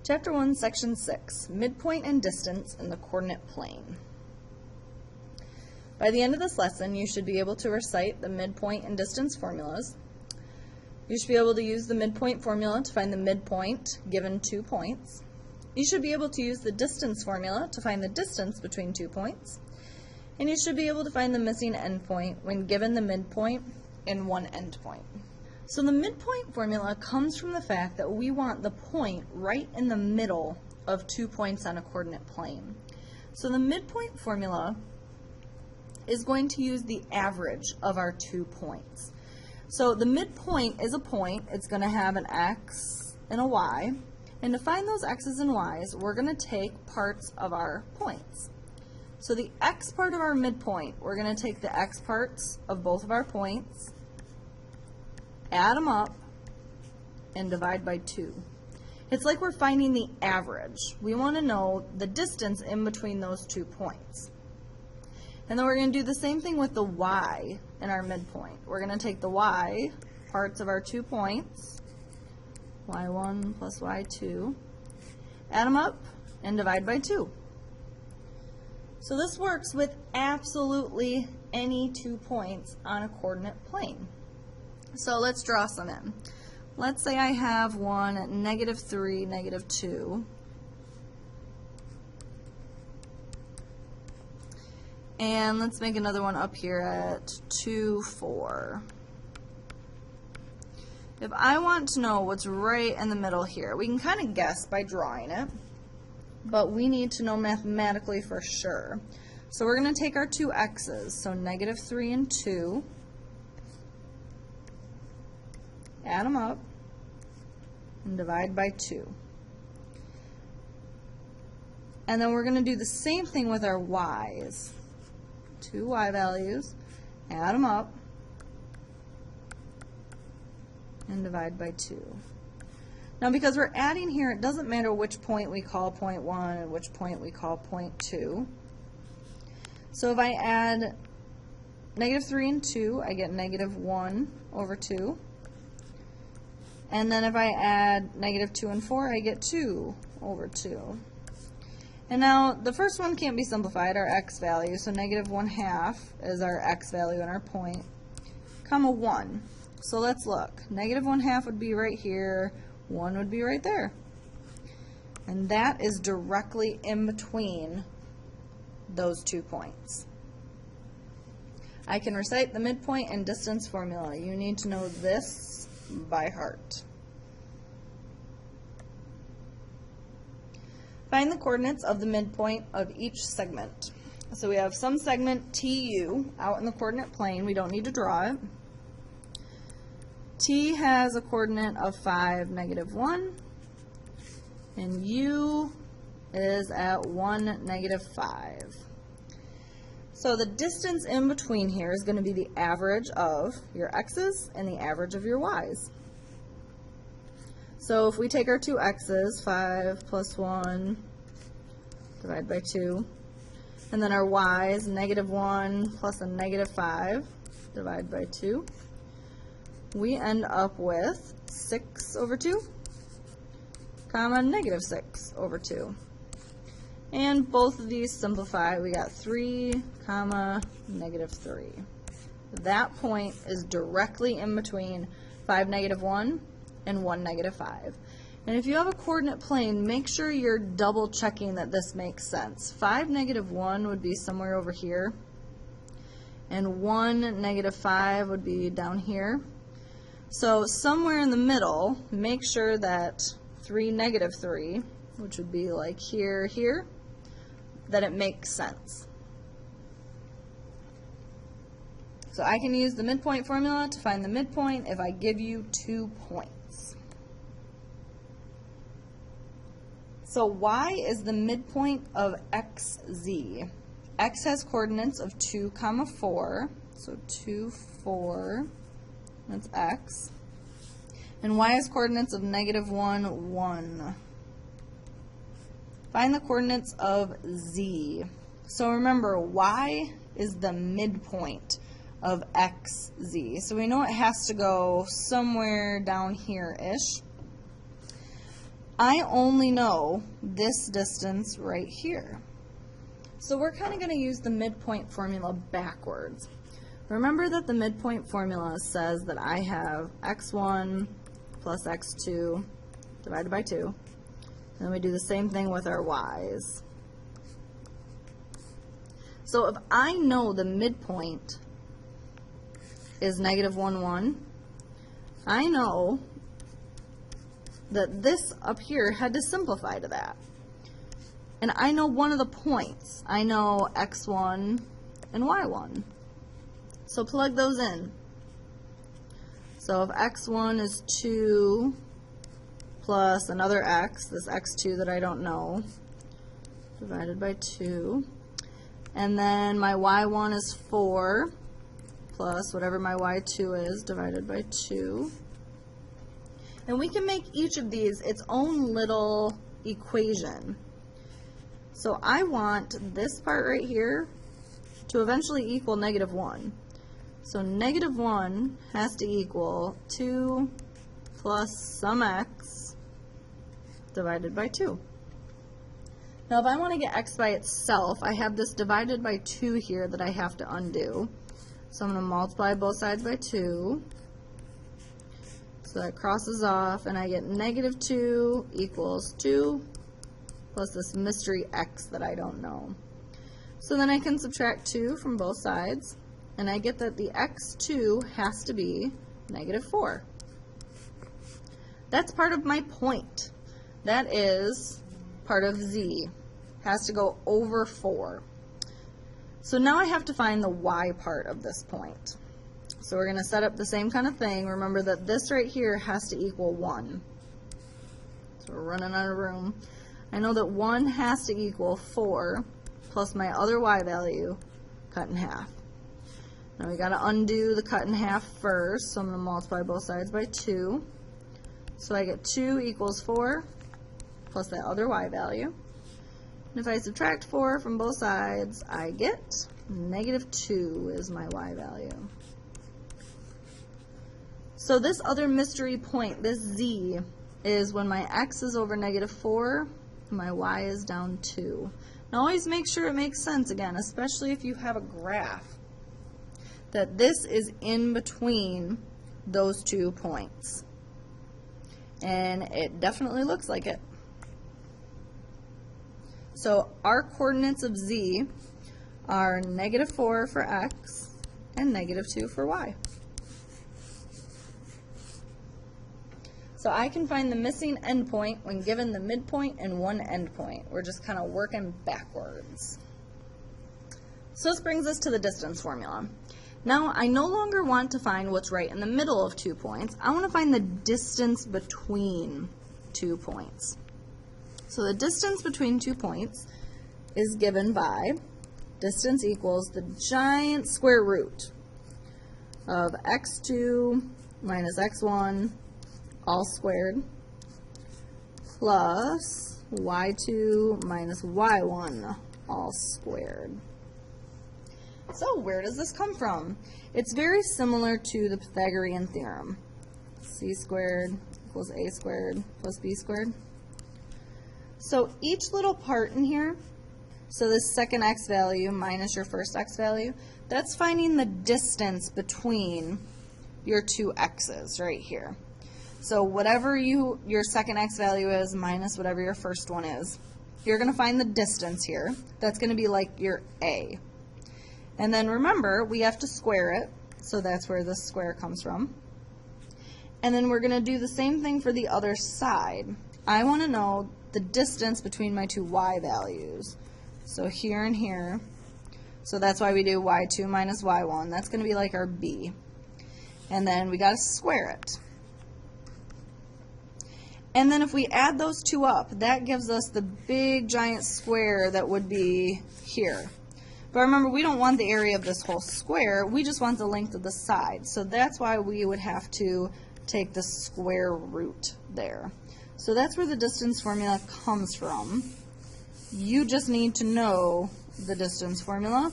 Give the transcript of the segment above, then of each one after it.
Chapter 1, Section 6, Midpoint and Distance in the Coordinate Plane. By the end of this lesson, you should be able to recite the midpoint and distance formulas. You should be able to use the midpoint formula to find the midpoint given 2 points. You should be able to use the distance formula to find the distance between 2 points. And you should be able to find the missing endpoint when given the midpoint and one endpoint. So the midpoint formula comes from the fact that we want the point right in the middle of 2 points on a coordinate plane. So the midpoint formula is going to use the average of our 2 points. So the midpoint is a point. It's going to have an x and a y. And to find those x's and y's, we're going to take parts of our points. So the x part of our midpoint, we're going to take the x parts of both of our points, add them up, and divide by 2. It's like we're finding the average. We want to know the distance in between those 2 points. And then we're going to do the same thing with the y in our midpoint. We're going to take the y parts of our 2 points, y1 plus y2, add them up, and divide by 2. So this works with absolutely any 2 points on a coordinate plane. So let's draw some in. Let's say I have one at -3, -2. And let's make another one up here at 2, 4. If I want to know what's right in the middle here, we can kind of guess by drawing it, but we need to know mathematically for sure. So we're going to take our 2 x's, so -3 and 2, add them up, and divide by 2. And then we're going to do the same thing with our y's. 2 y values, add them up, and divide by 2. Now because we're adding here, it doesn't matter which point we call point 1 and which point we call point 2. So if I add -3 and 2, I get -1 over 2. And then if I add -2 and 4, I get 2 over 2. And now the first one can't be simplified, our x value, so -1/2 is our x value in our point, comma 1. So let's look. -1/2 would be right here, 1 would be right there. And that is directly in between those 2 points. I can recite the midpoint and distance formula. You need to know this by heart. Find the coordinates of the midpoint of each segment. So we have some segment TU out in the coordinate plane. We don't need to draw it. T has a coordinate of 5, -1, and U is at 1, -5. So the distance in between here is going to be the average of your x's and the average of your y's. So if we take our 2 x's, 5 plus 1, divide by 2, and then our y's, -1 plus a -5, divide by 2, we end up with 6 over 2, comma -6 over 2. And both of these simplify. We got 3, comma -3. That point is directly in between 5, -1 and 1, -5. And if you have a coordinate plane, make sure you're double checking that this makes sense. 5, -1 would be somewhere over here, and 1, -5 would be down here. So somewhere in the middle, make sure that 3, -3, which would be like here, here, that it makes sense. So I can use the midpoint formula to find the midpoint if I give you 2 points. So y is the midpoint of xz. X has coordinates of 2, 4, so 2, 4, that's x. And y has coordinates of -1, 1. Find the coordinates of z. So remember, y is the midpoint of xz. So we know it has to go somewhere down here-ish. I only know this distance right here. So we're kind of going to use the midpoint formula backwards. Remember that the midpoint formula says that I have x1 plus x2 divided by 2. And then we do the same thing with our y's. So if I know the midpoint is negative 1, 1, I know that this up here had to simplify to that. And I know one of the points. I know x1 and y1. So plug those in. So if x1 is 2 plus another x, this x2 that I don't know, divided by 2. And then my y1 is 4 plus whatever my y2 is, divided by 2. And we can make each of these its own little equation. So I want this part right here to eventually equal negative 1. So negative 1 has to equal 2 plus some x divided by 2. Now if I want to get x by itself, I have this divided by 2 here that I have to undo. So I'm going to multiply both sides by 2. So that crosses off, and I get negative 2 equals 2 plus this mystery x that I don't know. So then I can subtract 2 from both sides, and I get that the x2 has to be negative 4. That's part of my point. That is part of z. Has to go over 4. So now I have to find the y part of this point. So we're going to set up the same kind of thing. Remember that this right here has to equal 1. So we're running out of room. I know that 1 has to equal 4 plus my other y value cut in half. Now we got to undo the cut in half first, so I'm going to multiply both sides by 2. So I get 2 equals 4 plus that other y value. And if I subtract 4 from both sides, I get negative 2 is my y value. So this other mystery point, this z, is when my x is over negative 4, and my y is down 2. Now always make sure it makes sense again, especially if you have a graph, that this is in between those 2 points. And it definitely looks like it. So our coordinates of z are negative 4 for x and negative 2 for y. So I can find the missing endpoint when given the midpoint and one endpoint. We're just kind of working backwards. So this brings us to the distance formula. Now I no longer want to find what's right in the middle of 2 points. I want to find the distance between 2 points. So the distance between 2 points is given by distance equals the giant square root of x2 minus x1 all squared plus y2 minus y1 all squared. So where does this come from? It's very similar to the Pythagorean theorem. C squared equals a squared plus b squared. So each little part in here, so this second x value minus your first x value, that's finding the distance between your 2 x's right here. So whatever your second x value is minus whatever your first one is, you're going to find the distance here. That's going to be like your a. And then remember, we have to square it, so that's where this square comes from. And then we're going to do the same thing for the other side. I want to know the distance between my 2 y values. So here and here. So that's why we do y2 minus y1. That's going to be like our b. And then we got to square it. And then if we add those 2 up, that gives us the big giant square that would be here. But remember, we don't want the area of this whole square, we just want the length of the side. So that's why we would have to take the square root there. So that's where the distance formula comes from. You just need to know the distance formula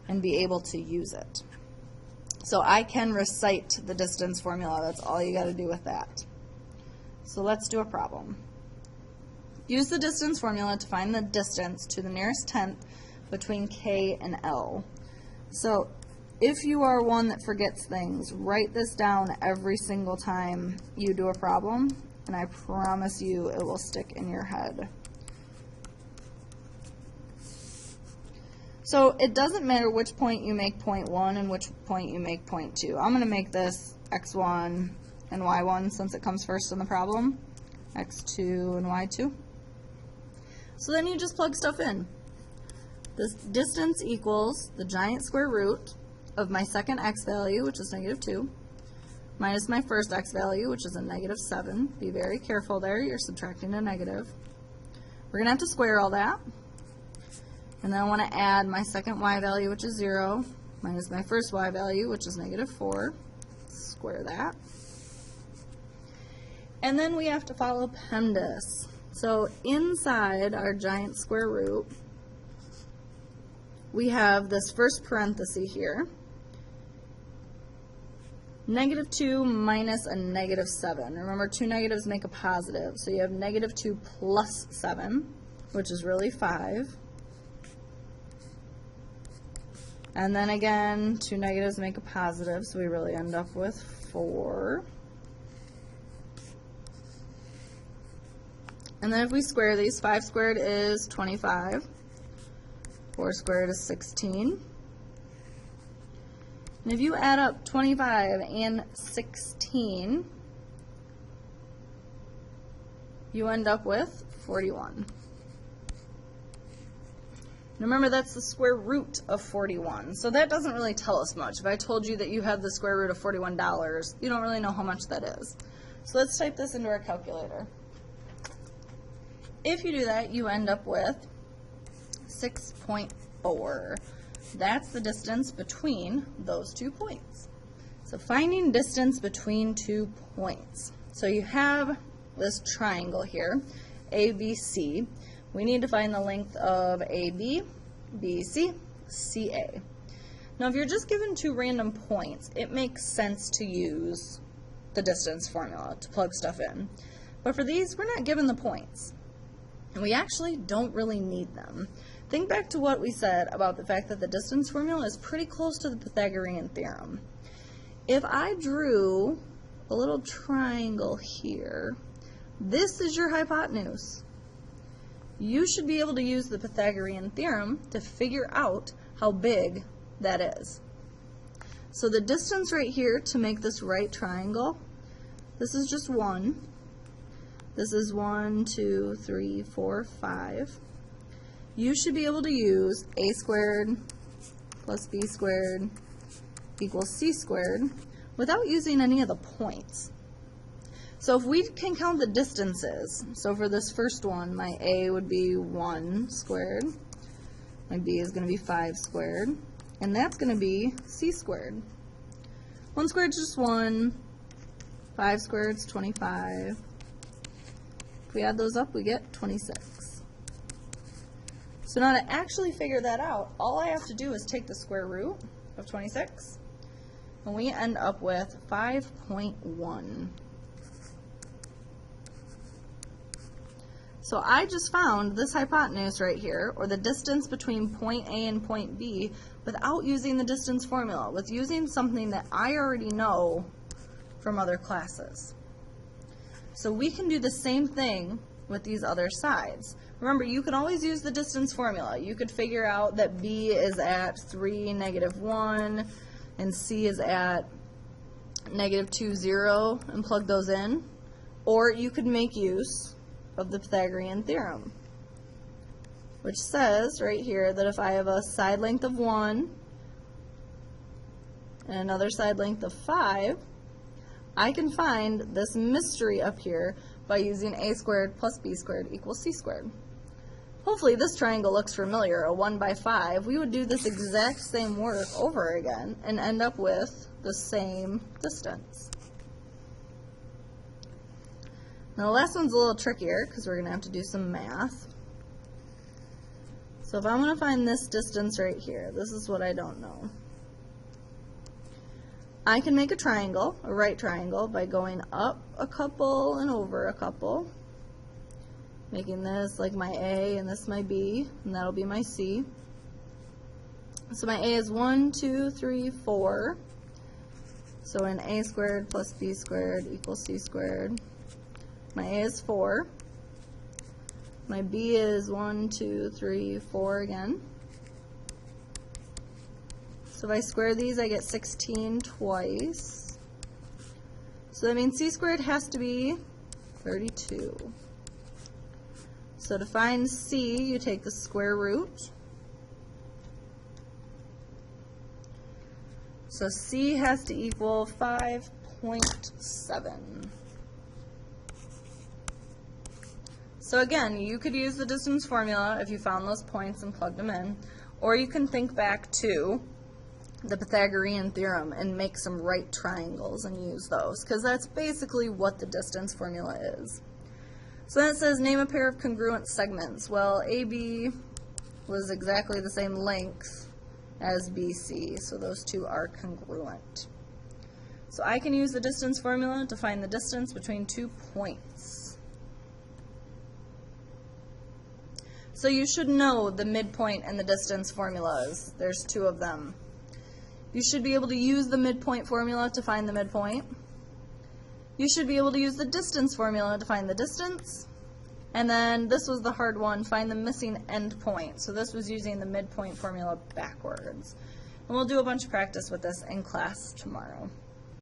and be able to use it. So I can recite the distance formula. That's all you got to do with that. So let's do a problem. Use the distance formula to find the distance to the nearest tenth between K and L. So if you are one that forgets things, write this down every single time you do a problem, and I promise you it will stick in your head. So it doesn't matter which point you make point 1 and which point you make point 2. I'm going to make this x1 and y1 since it comes first in the problem, x2 and y2. So then you just plug stuff in. This distance equals the giant square root of my second x value, which is -2, minus my first x value, which is a -7. Be very careful there, you're subtracting a negative. We're going to have to square all that. And then I want to add my second y value, which is 0, minus my first y value, which is -4. Square that. And then we have to follow PEMDAS. So inside our giant square root, we have this first parenthesis here, -2 minus a -7. Remember, two negatives make a positive, so you have -2 plus 7, which is really 5. And then again, two negatives make a positive, so we really end up with 4. And then if we square these, 5 squared is 25. 4 squared is 16. And if you add up 25 and 16, you end up with 41. Remember, that's the square root of 41, so that doesn't really tell us much. If I told you that you have the square root of $41, you don't really know how much that is. So let's type this into our calculator. If you do that, you end up with 6.4. That's the distance between those 2 points. So finding distance between 2 points. So you have this triangle here, ABC. We need to find the length of AB, BC, CA. Now if you're just given 2 random points, it makes sense to use the distance formula to plug stuff in. But for these, we're not given the points. And we actually don't really need them. Think back to what we said about the fact that the distance formula is pretty close to the Pythagorean theorem. If I drew a little triangle here, this is your hypotenuse. You should be able to use the Pythagorean theorem to figure out how big that is. So the distance right here to make this right triangle, this is just 1. This is 1, 2, 3, 4, 5. You should be able to use a squared plus b squared equals c squared without using any of the points. So if we can count the distances, so for this first one, my a would be 1 squared, my b is going to be 5 squared, and that's going to be c squared. 1 squared is just 1, 5 squared is 25. If we add those up, we get 26. So now to actually figure that out, all I have to do is take the square root of 26, and we end up with 5.1. So I just found this hypotenuse right here, or the distance between point A and point B, without using the distance formula, with using something that I already know from other classes. So we can do the same thing with these other sides. Remember, you can always use the distance formula. You could figure out that B is at 3, -1, and C is at -2, 0, and plug those in. Or you could make use of the Pythagorean theorem, which says right here that if I have a side length of 1 and another side length of 5, I can find this mystery up here by using a squared plus b squared equals c squared. Hopefully this triangle looks familiar, a 1 by 5. We would do this exact same work over again and end up with the same distance. Now the last one's a little trickier because we're going to have to do some math. So if I'm going to find this distance right here, this is what I don't know. I can make a triangle, a right triangle, by going up a couple and over a couple. making this like my A and this my B, and that'll be my C. So my A is 1, 2, 3, 4. So an A squared plus B squared equals C squared. My A is 4. My B is 1, 2, 3, 4 again. So if I square these, I get 16 twice. So that means C squared has to be 32. So to find C, you take the square root. So C has to equal 5.7. So again, you could use the distance formula if you found those points and plugged them in, or you can think back to the Pythagorean theorem and make some right triangles and use those, because that's basically what the distance formula is. So then it says name a pair of congruent segments. Well, AB was exactly the same length as BC, so those two are congruent. So I can use the distance formula to find the distance between 2 points. So you should know the midpoint and the distance formulas. There's two of them. You should be able to use the midpoint formula to find the midpoint. You should be able to use the distance formula to find the distance. And then this was the hard one, find the missing endpoint. So this was using the midpoint formula backwards. And we'll do a bunch of practice with this in class tomorrow.